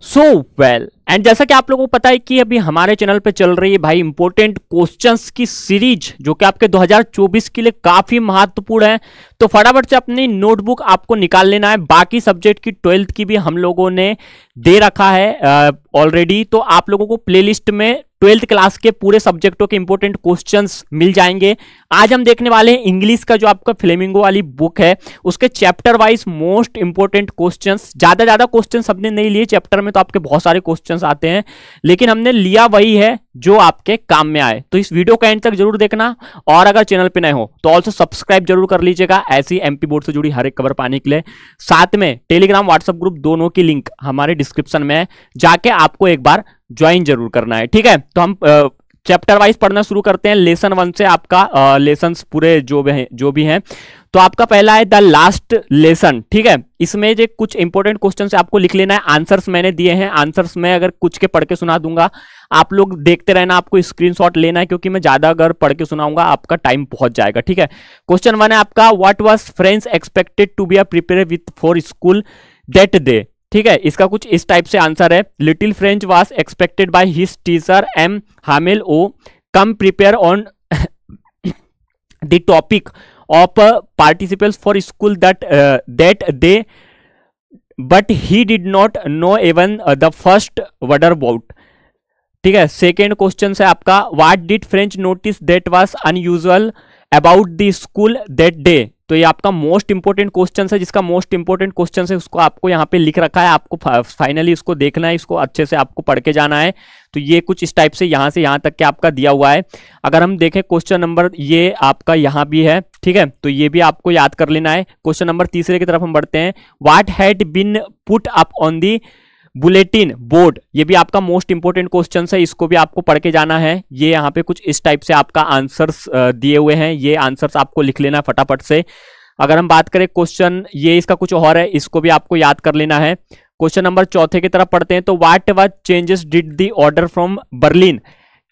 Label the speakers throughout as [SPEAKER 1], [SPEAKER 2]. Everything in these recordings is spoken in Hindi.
[SPEAKER 1] सो वेल एंड जैसा कि आप लोगों को पता है कि अभी हमारे चैनल पे चल रही है भाई इंपॉर्टेंट क्वेश्चंस की सीरीज, जो कि आपके 2024 के लिए काफी महत्वपूर्ण है। तो फटाफट से अपनी नोटबुक आपको निकाल लेना है। बाकी सब्जेक्ट की 12th की भी हम लोगों ने दे रखा है ऑलरेडी, तो आप लोगों को प्लेलिस्ट में 12th क्लास के पूरे सब्जेक्टों के इंपॉर्टेंट क्वेश्चंस मिल जाएंगे। आज हम देखने वाले हैं इंग्लिश का जो आपका फ्लेमिंगो वाली बुक है उसके chapter wise most important questions. ज्यादा क्वेश्चंस हमने नहीं लिए चैप्टर में, तो आपके बहुत सारे क्वेश्चंस आते हैं, लेकिन हमने लिया वही है जो आपके काम में आए। तो इस वीडियो का एंड तक जरूर देखना, और अगर चैनल पे नए हो तो ऑल्सो सब्सक्राइब जरूर कर लीजिएगा ऐसी एमपी बोर्ड से जुड़ी हर एक खबर पाने के लिए। साथ में टेलीग्राम व्हाट्सएप ग्रुप दोनों की लिंक हमारे डिस्क्रिप्शन में है, जाके आपको एक बार ज्वाइन जरूर करना है। ठीक है, तो हम चैप्टर वाइज पढ़ना शुरू करते हैं। लेसन 1 से आपका लेसन्स पूरे जो भी हैं। तो आपका पहला है द लास्ट लेसन। ठीक है, इसमें जो कुछ इंपॉर्टेंट क्वेश्चन आपको लिख लेना है। आंसर्स मैंने दिए हैं, आंसर्स में अगर कुछ के पढ़ के सुना दूंगा, आप लोग देखते रहना, आपको स्क्रीनशॉट लेना है, क्योंकि मैं ज्यादा अगर पढ़ के सुनाऊंगा आपका टाइम पहुंच जाएगा। ठीक है, क्वेश्चन 1 है आपका, what was friends expected to be prepare with for school that day. ठीक है, इसका कुछ इस टाइप से आंसर है, little French was expected by his teacher M Hamel ओ come prepare on the topic of participants for school that day, but he did not know even the first word about। ठीक है, सेकेंड क्वेश्चन है आपका, what did French notice that was unusual about the school that day। तो ये आपका मोस्ट इंपोर्टेंट क्वेश्चन है, जिसका मोस्ट इंपोर्टेंट क्वेश्चन है उसको आपको यहाँ पे लिख रखा है, आपको फाइनली इसको देखना है, इसको अच्छे से आपको पढ़ के जाना है। तो ये कुछ इस टाइप से यहाँ तक के आपका दिया हुआ है। अगर हम देखें क्वेश्चन नंबर, ये आपका यहाँ भी है। ठीक है, तो ये भी आपको याद कर लेना है। क्वेश्चन नंबर तीसरे की तरफ हम बढ़ते हैं, what had been put up on the bulletin board. ये भी आपका मोस्ट इंपोर्टेंट क्वेश्चन है, इसको भी आपको पढ़ के जाना है। ये यहाँ पे कुछ इस टाइप से आपका आंसर्स दिए हुए हैं, ये आंसर्स आपको लिख लेना है फटाफट से। अगर हम बात करें क्वेश्चन, ये इसका कुछ और है, इसको भी आपको याद कर लेना है। क्वेश्चन नंबर चौथे की तरफ पढ़ते हैं, तो what was changes did the order from Berlin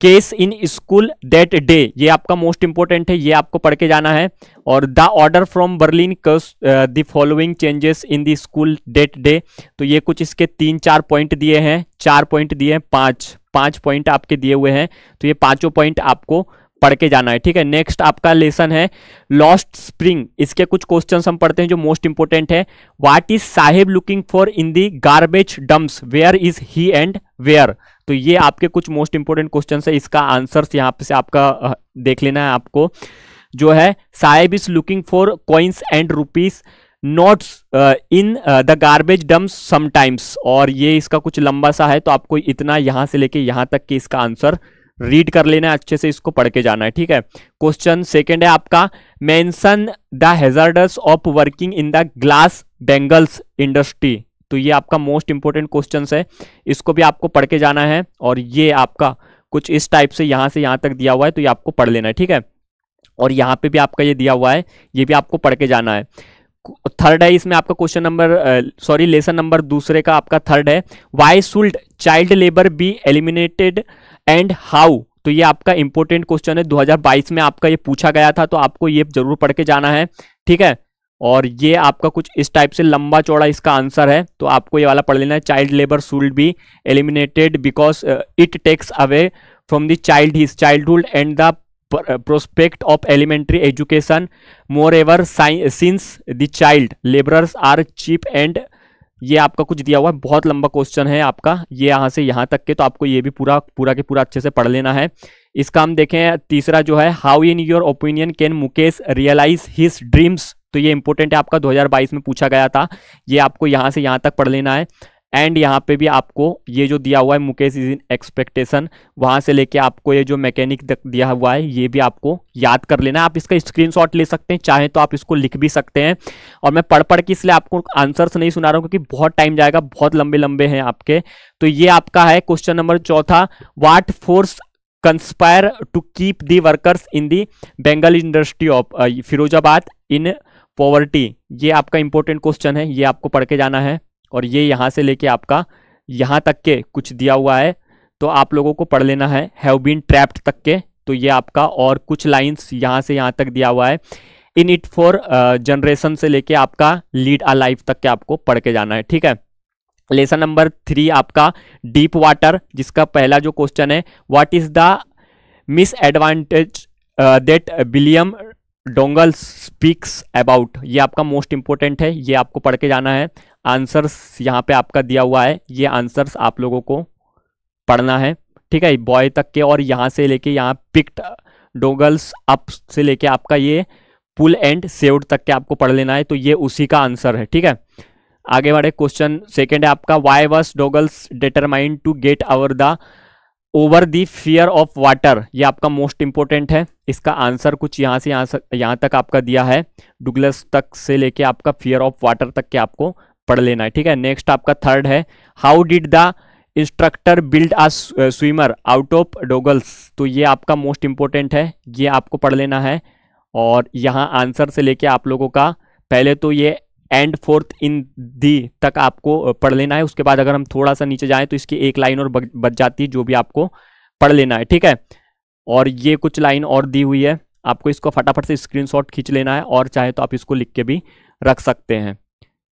[SPEAKER 1] case in school that day. ये आपका मोस्ट इंपोर्टेंट है, ये आपको पढ़ के जाना है। और the order from Berlin caused the following changes in the school that day. तो ये कुछ इसके 3-4 पॉइंट दिए हैं, 4 पॉइंट दिए हैं, 5 पॉइंट आपके दिए हुए हैं। तो ये 5 पॉइंट आपको पढ़ के जाना है। ठीक है, नेक्स्ट आपका लेसन है लॉस्ट स्प्रिंग। इसके कुछ क्वेश्चंस हम पढ़ते हैं जो मोस्ट इंपोर्टेंट है। What is Saheb looking for in the garbage dumps, where is he and where. तो ये आपके कुछ मोस्ट इंपोर्टेंट क्वेश्चंस है, इसका आंसर्स यहाँ पे से आपका देख लेना है आपको। जो है Sahib is looking for coins and rupees notes in the garbage dumps sometimes. और ये इसका कुछ लंबा सा है, तो आपको इतना यहाँ से लेके यहाँ तक के इसका आंसर रीड कर लेना है, अच्छे से इसको पढ़ के जाना है। ठीक है, क्वेश्चन सेकंड है आपका, mention the hazards of working in the glass bangles industry. तो ये आपका मोस्ट इंपोर्टेंट क्वेश्चन है, इसको भी आपको पढ़ के जाना है। और ये आपका कुछ इस टाइप से यहाँ तक दिया हुआ है, तो ये आपको पढ़ लेना है। ठीक है, और यहाँ पे भी आपका ये दिया हुआ है, ये भी आपको पढ़ के जाना है। थर्ड है इसमें आपका क्वेश्चन नंबर लेसन नंबर दूसरे का आपका थर्ड है, why should child labour be eliminated and how. तो ये आपका इंपॉर्टेंट क्वेश्चन है, 2022 में आपका ये पूछा गया था, तो आपको ये जरूर पढ़ के जाना है। ठीक है, और ये आपका कुछ इस टाइप से लंबा चौड़ा इसका आंसर है, तो आपको ये वाला पढ़ लेना है, child labour should be eliminated because it takes away from the child his childhood and the prospect of elementary education, moreover since the child laborers are cheap and। ये आपका कुछ दिया हुआ है, बहुत लंबा क्वेश्चन है आपका, ये यहाँ से यहाँ तक के, तो आपको ये भी पूरा के पूरा अच्छे से पढ़ लेना है। इसका हम देखें तीसरा जो है, how in your opinion can Mukesh realise his dreams. तो ये इंपॉर्टेंट है, आपका 2022 में पूछा गया था, ये आपको यहाँ से यहाँ तक पढ़ लेना है। एंड यहाँ पे भी आपको ये जो दिया हुआ है मुकेश इज इन एक्सपेक्टेशन, वहां से लेके आपको ये जो मैकेनिक दिया हुआ है ये भी आपको याद कर लेना है। आप इसका स्क्रीनशॉट ले सकते हैं, चाहे तो आप इसको लिख भी सकते हैं। और मैं पढ़ के इसलिए आपको आंसर्स नहीं सुना रहा हूँ, क्योंकि बहुत टाइम जाएगा, बहुत लंबे हैं आपके। तो ये आपका है क्वेश्चन नंबर चौथा, what forces conspire to keep the workers in the bangle industry of Firozabad in poverty. ये आपका इंपॉर्टेंट क्वेश्चन है, ये आपको पढ़ के जाना है। और ये यहाँ से लेके आपका यहाँ तक के कुछ दिया हुआ है, तो आप लोगों को पढ़ लेना है, हैव बीन ट्रैप्ड तक के। तो ये आपका और कुछ लाइंस यहाँ से यहाँ तक दिया हुआ है, इन इट फॉर जनरेशन से लेके आपका लीड अ लाइफ तक के आपको पढ़ के जाना है। ठीक है, लेसन नंबर 3 आपका डीप वाटर, जिसका पहला जो क्वेश्चन है, what is the miss advantage that William dongles speaks about. ये आपका मोस्ट इंपोर्टेंट है, ये आपको पढ़ के जाना है। आंसर्स यहाँ पे आपका दिया हुआ है, ये आंसर्स आप लोगों को पढ़ना है, ठीक है, बॉय तक के, और यहाँ से लेके यहाँ पिक्ड डोंगल्स अप से लेके आपका ये पुल एंड सेव्ड तक के आपको पढ़ लेना है, तो ये उसी का आंसर है, ठीक है। आगे बढ़े, क्वेश्चन सेकंड है आपका, why was Douglas determined to get over the fear of water. ये आपका मोस्ट इंपोर्टेंट है, इसका आंसर कुछ यहाँ से यहाँ तक आपका दिया है, डुगलस तक से लेके आपका फियर ऑफ वाटर तक के आपको पढ़ लेना है, ठीक है। नेक्स्ट आपका थर्ड है, how did the instructor build a swimmer out of Douglas. तो ये आपका मोस्ट इंपोर्टेंट है, ये आपको पढ़ लेना है, और यहाँ आंसर से लेके आप लोगों का पहले तो ये एंड फोर्थ इन दी तक आपको पढ़ लेना है। उसके बाद अगर हम थोड़ा सा नीचे जाएं तो इसकी एक लाइन और बच जाती है, जो भी आपको पढ़ लेना है, ठीक है। और ये कुछ लाइन और दी हुई है, आपको इसको फटाफट से स्क्रीनशॉट खींच लेना है, और चाहे तो आप इसको लिख के भी रख सकते हैं।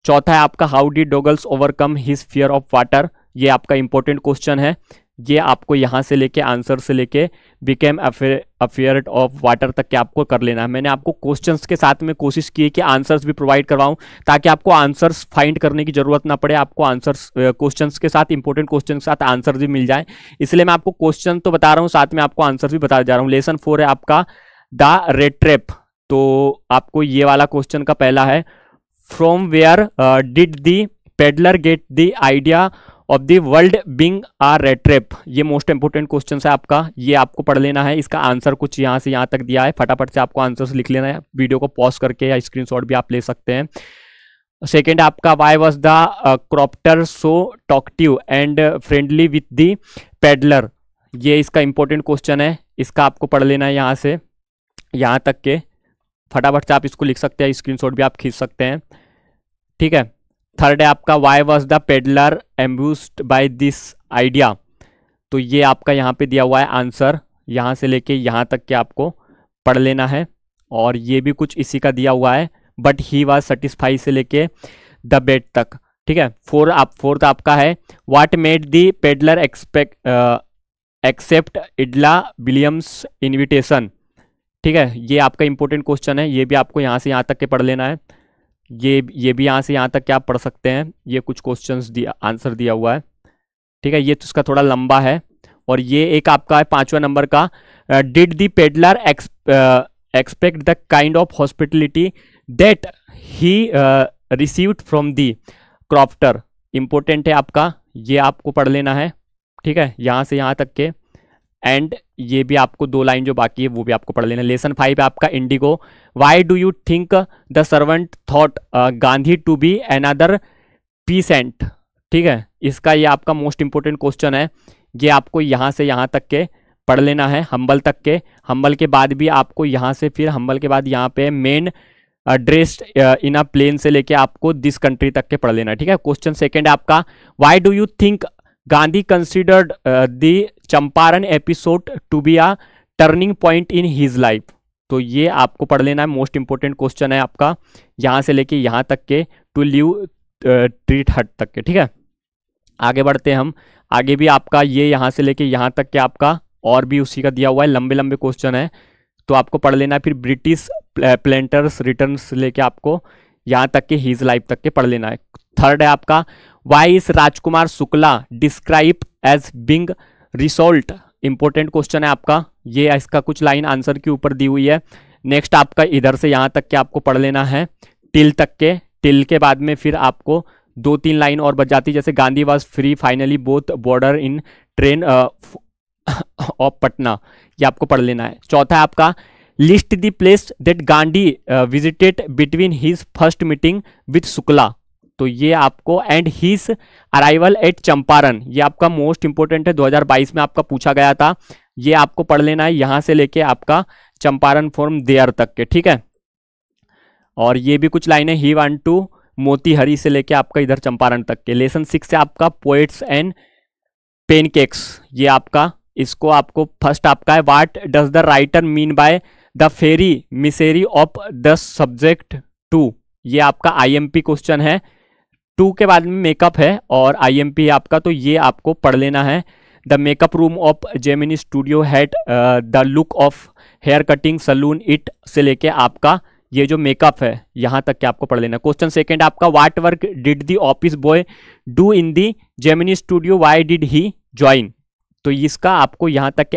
[SPEAKER 1] चौथा है आपका, how did Douglas overcome his fear of water. ये आपका इंपॉर्टेंट क्वेश्चन है, ये आपको यहाँ से लेके आंसर से लेके बिकेम अफेयर ऑफ वाटर तक के आपको कर लेना है। मैंने आपको क्वेश्चंस के साथ में कोशिश की है कि आंसर्स भी प्रोवाइड करवाऊं, ताकि आपको आंसर्स फाइंड करने की जरूरत ना पड़े, आपको आंसर्स क्वेश्चंस के साथ, इंपॉर्टेंट क्वेश्चन के साथ आंसर भी मिल जाए। इसलिए मैं आपको क्वेश्चन तो बता रहा हूँ, साथ में आपको आंसर भी बता जा रहा हूँ। लेसन 4 है आपका, द रेड ट्रैप। तो आपको ये वाला क्वेश्चन का पहला है, from where did the peddler get the idea of the world being a rat trap. ये मोस्ट इंपोर्टेंट क्वेश्चन है आपका, ये आपको पढ़ लेना है। इसका आंसर कुछ यहाँ से यहाँ तक दिया है, फटाफट से आपको आंसर्स लिख लेना है, वीडियो को पॉज करके या स्क्रीनशॉट भी आप ले सकते हैं। सेकेंड आपका, why was the क्रॉप्टर so talkative and friendly with the peddler. ये इसका इंपॉर्टेंट क्वेश्चन है, इसका आपको पढ़ लेना है यहाँ से यहाँ तक के, फटाफट से आप इसको लिख सकते हैं, स्क्रीनशॉट भी आप खींच सकते हैं, ठीक है। थर्ड है आपका, why was the peddler amused by this idea. तो ये आपका यहाँ पे दिया हुआ है आंसर, यहाँ से लेके यहाँ तक के आपको पढ़ लेना है, और ये भी कुछ इसी का दिया हुआ है, बट ही वाज सेटिस्फाई से लेके द बेड तक, ठीक है। फोर्थ आपका है, what made the peddler accept Edla Williams invitation. ठीक है, ये आपका इंपॉर्टेंट क्वेश्चन है, ये भी आपको यहाँ से यहाँ तक के पढ़ लेना है, ये भी यहाँ से यहाँ तक क्या आप पढ़ सकते हैं। ये कुछ क्वेश्चंस आंसर दिया हुआ है, ठीक है। ये तो इसका थोड़ा लंबा है। और ये एक आपका है 5वां नंबर का, did the peddler expect the kind of hospitality that he received from the crofter. Important है आपका, ये आपको पढ़ लेना है, ठीक है, यहाँ से यहाँ तक के। एंड ये भी आपको 2 लाइन जो बाकी है वो भी आपको पढ़ लेना। लेसन 5 है आपका, indigo. Why do you think the servant thought Gandhi to be another peasant. ठीक है, इसका ये आपका मोस्ट इंपोर्टेंट क्वेश्चन है, ये आपको यहाँ से यहाँ तक के पढ़ लेना है, हम्बल तक के। हम्बल के बाद भी आपको यहाँ से फिर हम्बल के बाद यहाँ पे men dressed in a plain से लेके आपको दिस कंट्री तक के पढ़ लेना है, ठीक है। क्वेश्चन सेकंड है आपका, why do you think Gandhi considered the Champaran episode to be a turning point in his life. तो ये आपको पढ़ लेना है, मोस्ट इंपोर्टेंट क्वेश्चन है आपका, यहाँ से लेके यहाँ तक के, टू लिव ट्रीट हट तक के, ठीक है। आगे बढ़ते हैं हम, आगे भी आपका ये यहाँ से लेके यहाँ तक के आपका और भी उसी का दिया हुआ है, लंबे लंबे क्वेश्चन है, तो आपको पढ़ लेना है। फिर ब्रिटिश प्लेंटर्स रिटर्न्स लेके आपको यहाँ तक के हिज लाइफ तक के पढ़ लेना है। थर्ड है आपका, why is Rajkumar Shukla describe as being resolute. Important question है आपका, ये इसका कुछ लाइन आंसर के ऊपर दी हुई है। नेक्स्ट आपका इधर से यहाँ तक के आपको पढ़ लेना है, टिल तक के। टिल के बाद में फिर आपको 2-3 लाइन और बच जाती है, जैसे Gandhi was free finally both border in train of Patna, ये आपको पढ़ लेना है। चौथा है आपका, list the places that Gandhi visited between his first meeting with Shukla. तो ये आपको and his arrival at Champaran, ये आपका मोस्ट इंपोर्टेंट है, 2022 में आपका पूछा गया था, ये आपको पढ़ लेना है, यहाँ से लेके आपका चंपारण फ्रॉम देयर तक के, ठीक है। और ये भी कुछ लाइन है, ही वांट टू मोतीहरी से लेके आपका इधर चंपारण तक के। लेसन 6 से आपका पोएट्स एंड पेनकेक्स, ये आपका, इसको आपको फर्स्ट आपका है, what does the writer mean by the very misery of the subject to. ये आपका IMP क्वेश्चन है, 2 के बाद में मेकअप है और IMP है आपका, तो ये आपको पढ़ लेना है। The makeup room of Gemini studio had the look of hair cutting saloon it से लेके आपका ये जो मेकअप है यहाँ तक के आपको पढ़ लेना। क्वेश्चन सेकंड आपका, what work did the office boy do in the Gemini studio, why did he join. तो इसका आपको यहाँ तक के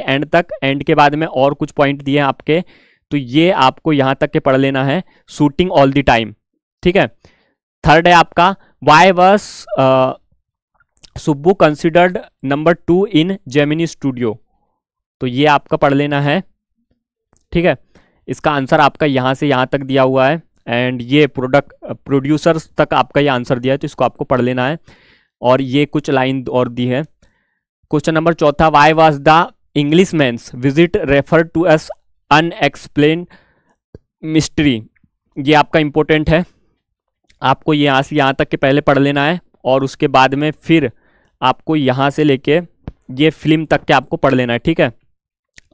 [SPEAKER 1] एंड के बाद में और कुछ पॉइंट दिए हैं आपके, तो ये आपको यहाँ तक के पढ़ लेना है, शूटिंग ऑल द टाइम। ठीक है। थर्ड है आपका, why was Subbu considered number 2 in Gemini studio, तो ये आपका पढ़ लेना है। ठीक है। इसका आंसर आपका यहाँ से यहाँ तक दिया हुआ है एंड ये प्रोड्यूसर्स तक आपका ये आंसर दिया है, तो इसको आपको पढ़ लेना है और ये कुछ लाइन और दी है। क्वेश्चन नंबर चौथा, why was the English man's visit refer to as unexplained mystery, ये आपका इंपॉर्टेंट है, आपको यहाँ से यहाँ तक के पहले पढ़ लेना है और उसके बाद में फिर आपको यहाँ से लेके ये फिल्म तक के आपको पढ़ लेना है। ठीक है।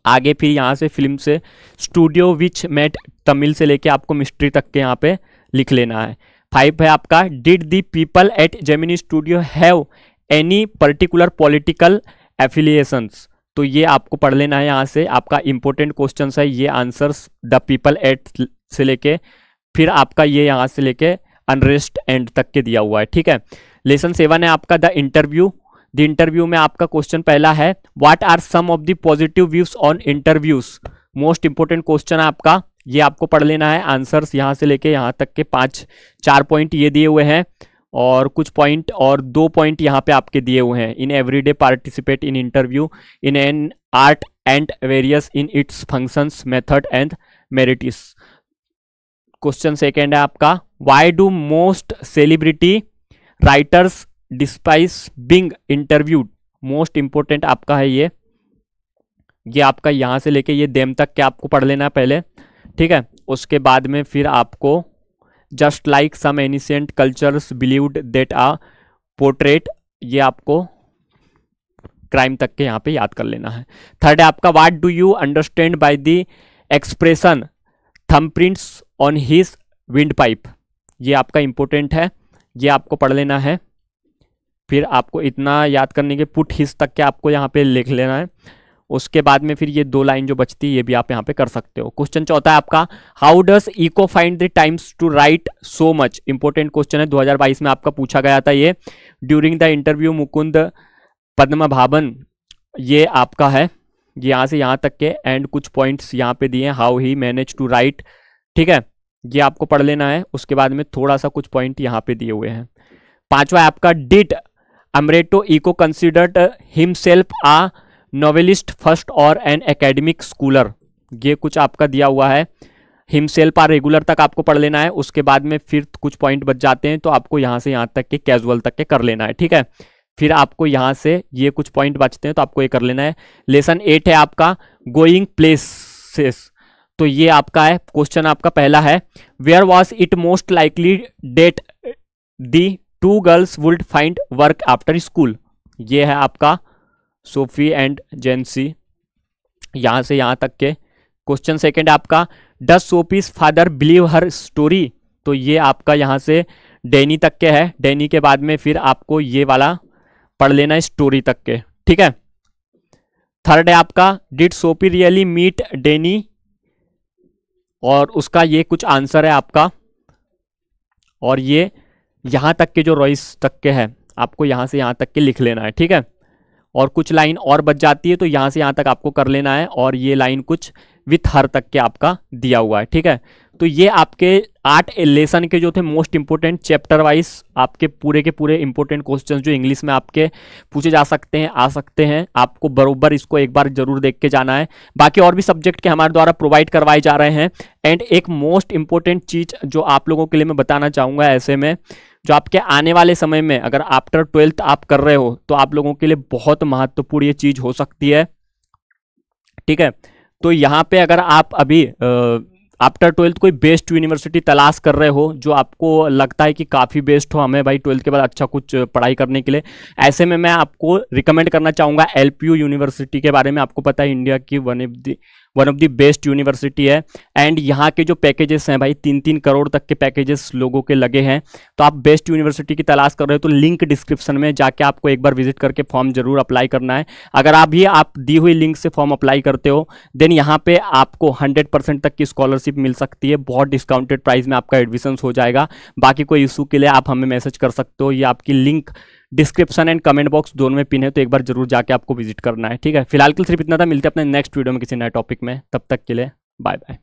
[SPEAKER 1] आगे फिर यहाँ से फिल्म से स्टूडियो विच मेट तमिल से लेके आपको मिस्ट्री तक के यहाँ पे लिख लेना है। 5 है आपका, did the people at Gemini studio have any particular political affiliations, तो ये आपको पढ़ लेना है। यहाँ से आपका इंपॉर्टेंट क्वेश्चन है ये आंसर्स, द पीपल एट से लेके फिर आपका ये यहाँ से लेके अनरेस्ट एंड तक के दिया हुआ है। ठीक है। लेसन 7 है आपका, द इंटरव्यू। द इंटरव्यू में आपका क्वेश्चन पहला है, what are some of the positive views on interviews, most important question है आपका, ये आपको पढ़ लेना है। आंसर्स यहाँ से लेके यहाँ तक के 4 पॉइंट ये दिए हुए हैं और कुछ पॉइंट और 2 पॉइंट यहाँ पे आपके दिए हुए हैं। In everyday participate in interview in an art and various in its functions method and merits. Question second है आपका, why do most celebrity writers despise being interviewed, most important आपका है ये आपका यहाँ से लेके ये देम तक के आपको पढ़ लेना है पहले। ठीक है। उसके बाद में फिर आपको just like some ancient cultures believed that a portrait, ये आपको क्राइम तक के यहाँ पे याद कर लेना है। थर्ड है आपका, what do you understand by the expression thumbprints on his windpipe, ये आपका इंपॉर्टेंट है, ये आपको पढ़ लेना है। फिर आपको इतना याद करने के पुट हिज तक के आपको यहाँ पे लिख लेना है। उसके बाद में फिर ये 2 लाइन जो बचती है ये भी आप यहाँ पे कर सकते हो। क्वेश्चन चौथा है आपका, how does Eco find the times to write so much, important question है, 2022 में आपका पूछा गया था ये। During the interview Mukund Padmanabhan, ये आपका है, यहाँ से यहाँ तक के एंड कुछ पॉइंट्स यहाँ पे दिए हैं, how he manage to write. ठीक है। ये आपको पढ़ लेना है। उसके बाद में थोड़ा सा कुछ पॉइंट यहाँ पे दिए हुए हैं। 5वां है आपका, did Umberto Eco considered himself a novelist first or an academic scholar, ये कुछ आपका दिया हुआ है। हिमसेल्फ आ रेगुलर तक आपको पढ़ लेना है। उसके बाद में फिर कुछ पॉइंट बच जाते हैं तो आपको यहाँ से यहाँ तक के कैजुअल तक के कर लेना है। ठीक है। फिर आपको यहाँ से ये कुछ पॉइंट बचते हैं तो आपको ये कर लेना है। लेसन 8 है आपका, गोइंग प्लेसेस, तो ये आपका है। क्वेश्चन आपका पहला है, where was it most likely that the 2 girls would find work after school, ये है आपका सोफी एंड जेंसी, यहाँ से यहाँ तक के। क्वेश्चन सेकंड आपका, does Sophie's father believe her story, तो ये आपका यहाँ से डैनी तक के है। डैनी के बाद में फिर आपको ये वाला पढ़ लेना है स्टोरी तक के। ठीक है। थर्ड है आपका, did Sophie really meet Danny, और उसका ये कुछ आंसर है आपका, और ये यहाँ तक के जो रॉइस तक के है आपको यहाँ से यहाँ तक के लिख लेना है। ठीक है। और कुछ लाइन और बच जाती है तो यहाँ से यहाँ तक आपको कर लेना है, और ये लाइन कुछ विथ हर तक के आपका दिया हुआ है। ठीक है। तो ये आपके 8 लेसन के जो थे मोस्ट इंपोर्टेंट चैप्टर वाइज आपके पूरे के पूरे इंपोर्टेंट क्वेश्चंस जो इंग्लिश में आपके पूछे जा सकते हैं, आ सकते हैं, आपको बरोबर इसको एक बार जरूर देख के जाना है। बाकी और भी सब्जेक्ट के हमारे द्वारा प्रोवाइड करवाए जा रहे हैं। एंड एक मोस्ट इंपोर्टेंट चीज जो आप लोगों के लिए मैं बताना चाहूँगा, ऐसे में जो आपके आने वाले समय में अगर आफ्टर 12th आप कर रहे हो तो आप लोगों के लिए बहुत महत्वपूर्ण ये चीज हो सकती है। ठीक है। तो यहाँ पे अगर आप अभी आफ्टर 12th कोई बेस्ट यूनिवर्सिटी तलाश कर रहे हो, जो आपको लगता है कि काफ़ी बेस्ट हो हमें भाई 12th के बाद अच्छा कुछ पढ़ाई करने के लिए, ऐसे में मैं आपको रिकमेंड करना चाहूँगा LPU यूनिवर्सिटी के बारे में। आपको पता है इंडिया की one of the best university है। एंड यहाँ के जो पैकेजेस हैं भाई 3-3 करोड़ तक के पैकेजेस लोगों के लगे हैं। तो आप बेस्ट यूनिवर्सिटी की तलाश कर रहे हो तो लिंक डिस्क्रिप्शन में जाके आपको एक बार विजिट करके फॉर्म जरूर अप्लाई करना है। अगर आप दी हुई लिंक से फॉर्म अप्लाई करते हो देन यहाँ पे आपको 100% तक की स्कॉलरशिप मिल सकती है। बहुत डिस्काउंटेड प्राइस में आपका एडमिशन हो जाएगा। बाकी कोई इशू के लिए आप हमें मैसेज कर सकते हो, ये आपकी link description and comment box दोनों में पिन है, तो एक बार जरूर जाके आपको विजिट करना है। ठीक है, फिलहाल के लिए सिर्फ इतना था। मिलते हैं अपने नेक्स्ट वीडियो में किसी नए टॉपिक में, तब तक के लिए बाय बाय।